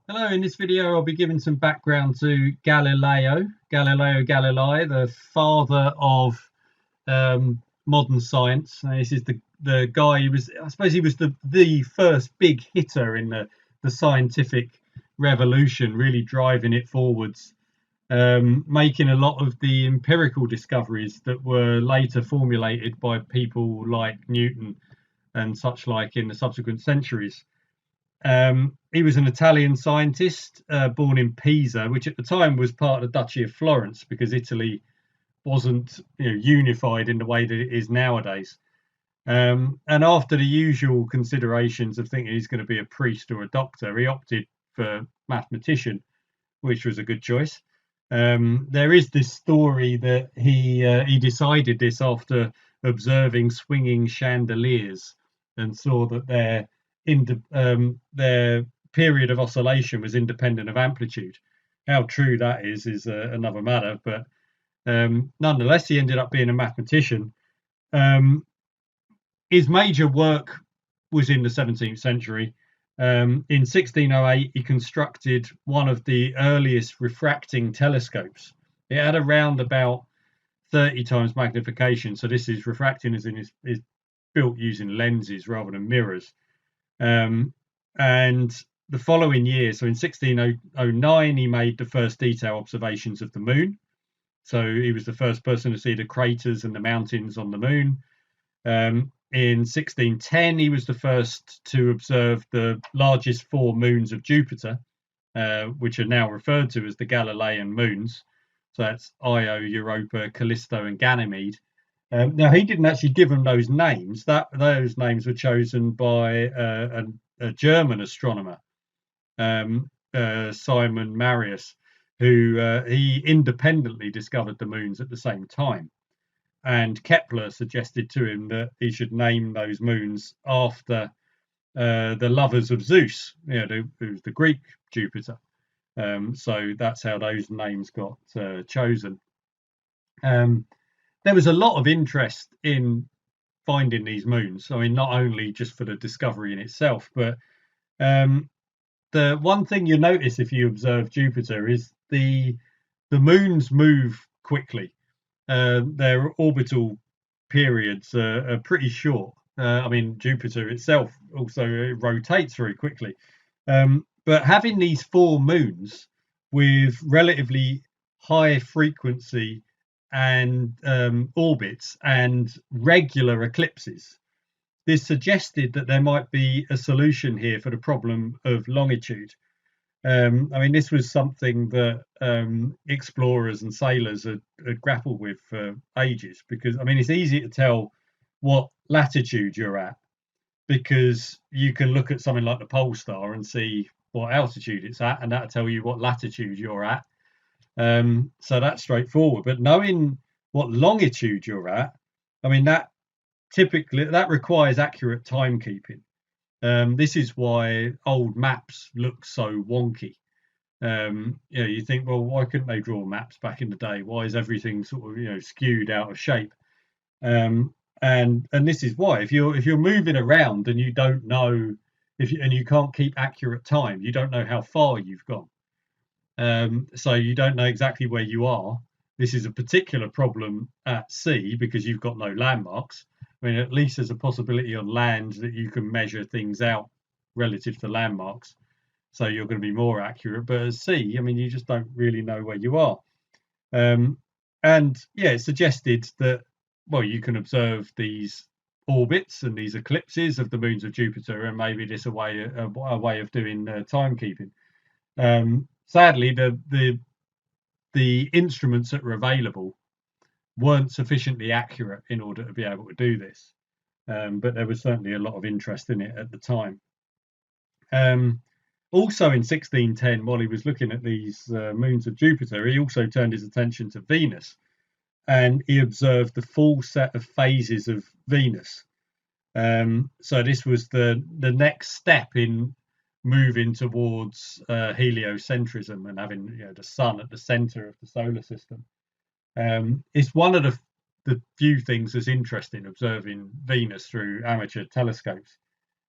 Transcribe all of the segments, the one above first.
Hello, in this video I'll be giving some background to Galileo Galilei, the father of modern science. This is the guy who was, I suppose he was the first big hitter in the scientific revolution, really driving it forwards, making a lot of the empirical discoveries that were later formulated by people like Newton and such like in the subsequent centuries. He was an Italian scientist born in Pisa, which at the time was part of the Duchy of Florence because Italy wasn't unified in the way that it is nowadays. And after the usual considerations of thinking he's going to be a priest or a doctor, he opted for mathematician, which was a good choice. There is this story that he decided this after observing swinging chandeliers and saw that their period of oscillation was independent of amplitude. How true that is another matter, but nonetheless, he ended up being a mathematician. Um, his major work was in the 17th century. In 1608, he constructed one of the earliest refracting telescopes. It had around about 30 times magnification. So this is refracting as in is built using lenses rather than mirrors. And the following year, so in 1609, he made the first detailed observations of the moon. So he was the first person to see the craters and the mountains on the moon. In 1610, he was the first to observe the largest four moons of Jupiter, which are now referred to as the Galilean moons. So that's Io, Europa, Callisto, and Ganymede. Now, he didn't actually give them those names. Those names were chosen by a German astronomer, Simon Marius, who he independently discovered the moons at the same time. And Kepler suggested to him that he should name those moons after the lovers of Zeus, who's the Greek Jupiter. So that's how those names got chosen. There was a lot of interest in finding these moons. I mean, not only just for the discovery in itself, but um, the one thing you notice if you observe Jupiter is the moons move quickly. Their orbital periods are pretty short. I mean, Jupiter itself also rotates very quickly. But having these four moons with relatively high frequency and orbits and regular eclipses, this suggested that there might be a solution here for the problem of longitude. I mean, this was something that explorers and sailors had grappled with for ages because, I mean, it's easy to tell what latitude you're at because you can look at something like the pole star and see what altitude it's at, and that'll tell you what latitude you're at. So that's straightforward. But knowing what longitude you're at, I mean, that requires accurate timekeeping. This is why old maps look so wonky. You think, well, why couldn't they draw maps back in the day? Why is everything sort of skewed out of shape? And this is why if you're moving around and you don't know and you can't keep accurate time, you don't know how far you've gone. So you don't know exactly where you are. This is a particular problem at sea because you've got no landmarks. I mean, at least there's a possibility on land that you can measure things out relative to landmarks. So you're going to be more accurate. But at sea, I mean, you just don't really know where you are. Um, and yeah, it suggested that, well, you can observe these orbits and these eclipses of the moons of Jupiter, and maybe this a way of doing timekeeping. Sadly, the instruments that were available weren't sufficiently accurate in order to be able to do this. But there was certainly a lot of interest in it at the time. Also in 1610, while he was looking at these moons of Jupiter, he also turned his attention to Venus and he observed the full set of phases of Venus. So this was the next step in moving towards heliocentrism and having the sun at the center of the solar system. It's one of the few things that's interesting observing Venus through amateur telescopes.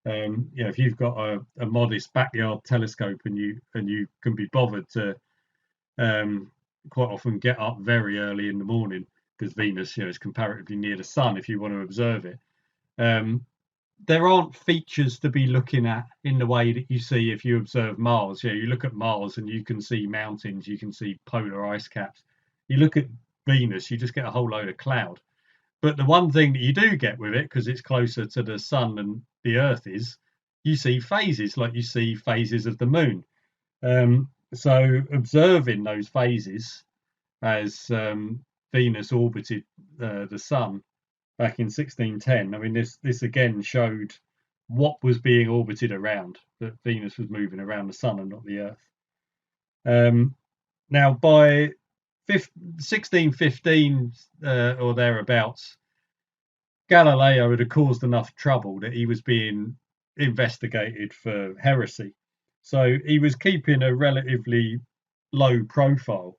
If you've got a modest backyard telescope and you can be bothered to um, quite often get up very early in the morning because Venus, is comparatively near the sun if you want to observe it. Um, there aren't features to be looking at in the way that you see if you observe Mars. You look at Mars and you can see mountains, you can see polar ice caps. You look at Venus, you just get a whole load of cloud. But the one thing that you do get with it, because it's closer to the sun than the Earth is, you see phases, like you see phases of the moon. So observing those phases as Venus orbited the sun back in 1610, I mean, this again showed what was being orbited around, that Venus was moving around the sun and not the Earth. Now, by 1615 or thereabouts, Galileo had caused enough trouble that he was being investigated for heresy. So he was keeping a relatively low profile.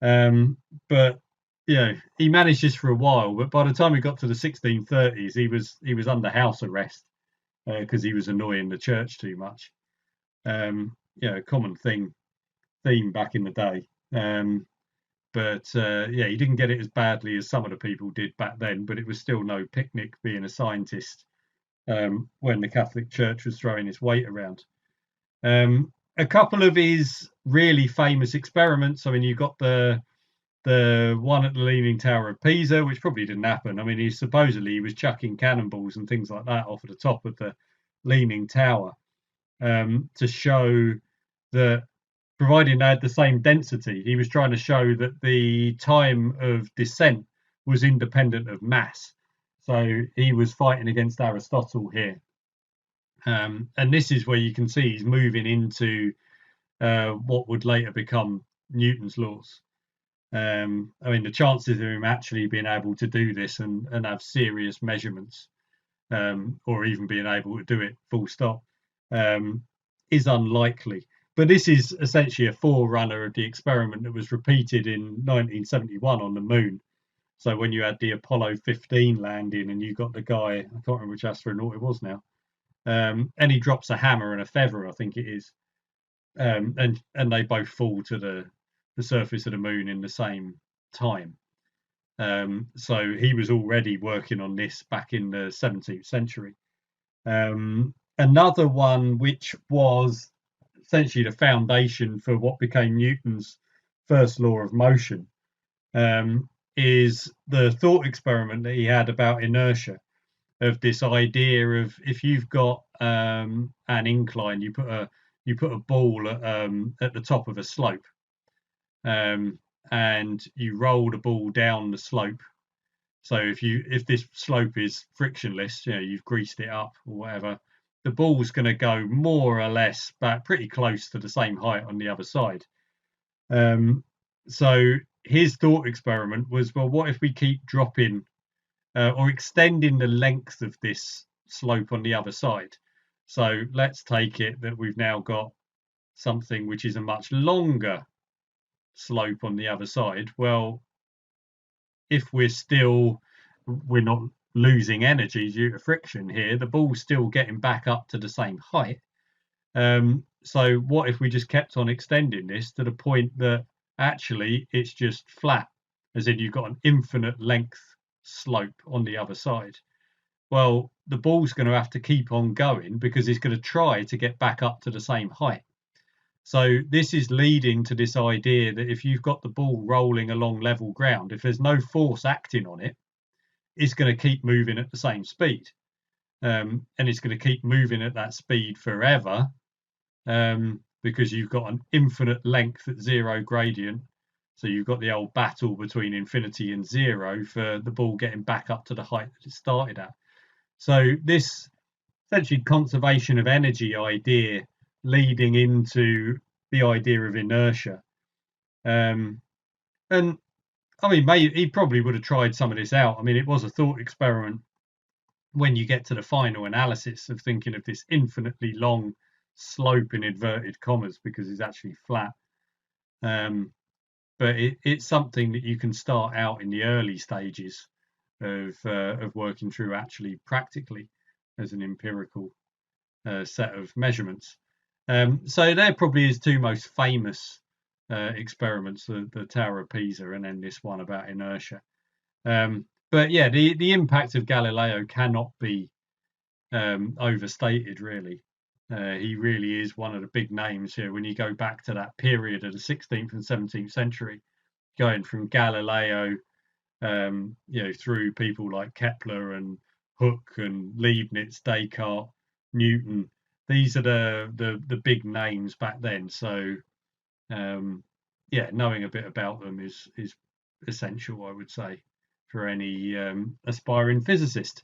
But he managed this for a while. But by the time he got to the 1630s, he was under house arrest because he was annoying the church too much. A common theme back in the day. But he didn't get it as badly as some of the people did back then. But it was still no picnic being a scientist when the Catholic Church was throwing its weight around. A couple of his really famous experiments. I mean, you've got the one at the Leaning Tower of Pisa, which probably didn't happen. I mean, he was chucking cannonballs and things like that off of the top of the Leaning Tower to show that, providing they had the same density, he was trying to show that the time of descent was independent of mass. So he was fighting against Aristotle here. And this is where you can see he's moving into what would later become Newton's laws. I mean, the chances of him actually being able to do this and have serious measurements, or even being able to do it full stop, is unlikely. But this is essentially a forerunner of the experiment that was repeated in 1971 on the moon. So when you had the Apollo 15 landing and you got the guy, I can't remember which astronaut it was now, and he drops a hammer and a feather, I think it is, and they both fall to the surface of the moon in the same time. So he was already working on this back in the 17th century. Another one, which was essentially the foundation for what became Newton's first law of motion, is the thought experiment that he had about inertia, of this idea of if you've got an incline, you put a ball at the top of a slope, and you roll the ball down the slope. So if this slope is frictionless, you've greased it up or whatever, the ball's going to go more or less back pretty close to the same height on the other side. So his thought experiment was, well, what if we keep dropping or extending the length of this slope on the other side? So let's take it that we've now got something which is a much longer slope on the other side. Well, if we're not losing energy due to friction here, the ball's still getting back up to the same height. So what if we just kept on extending this to the point that actually it's just flat, as in you've got an infinite length slope on the other side? Well, the ball's going to have to keep on going because it's going to try to get back up to the same height. So this is leading to this idea that if you've got the ball rolling along level ground, if there's no force acting on it, it's going to keep moving at the same speed. And it's going to keep moving at that speed forever, because you've got an infinite length at zero gradient. So you've got the old battle between infinity and zero for the ball getting back up to the height that it started at. So this essentially conservation of energy idea leading into the idea of inertia. And I mean, he probably would have tried some of this out. I mean, it was a thought experiment when you get to the final analysis of thinking of this infinitely long slope in inverted commas because it's actually flat. But it's something that you can start out in the early stages of working through actually practically as an empirical set of measurements. So they're probably his two most famous experiments: the Tower of Pisa, and then this one about inertia. But yeah, the impact of Galileo cannot be overstated, really. He really is one of the big names here when you go back to that period of the 16th and 17th century, going from Galileo, through people like Kepler and Hooke and Leibniz, Descartes, Newton. These are the big names back then. So knowing a bit about them is essential, I would say, for any aspiring physicist.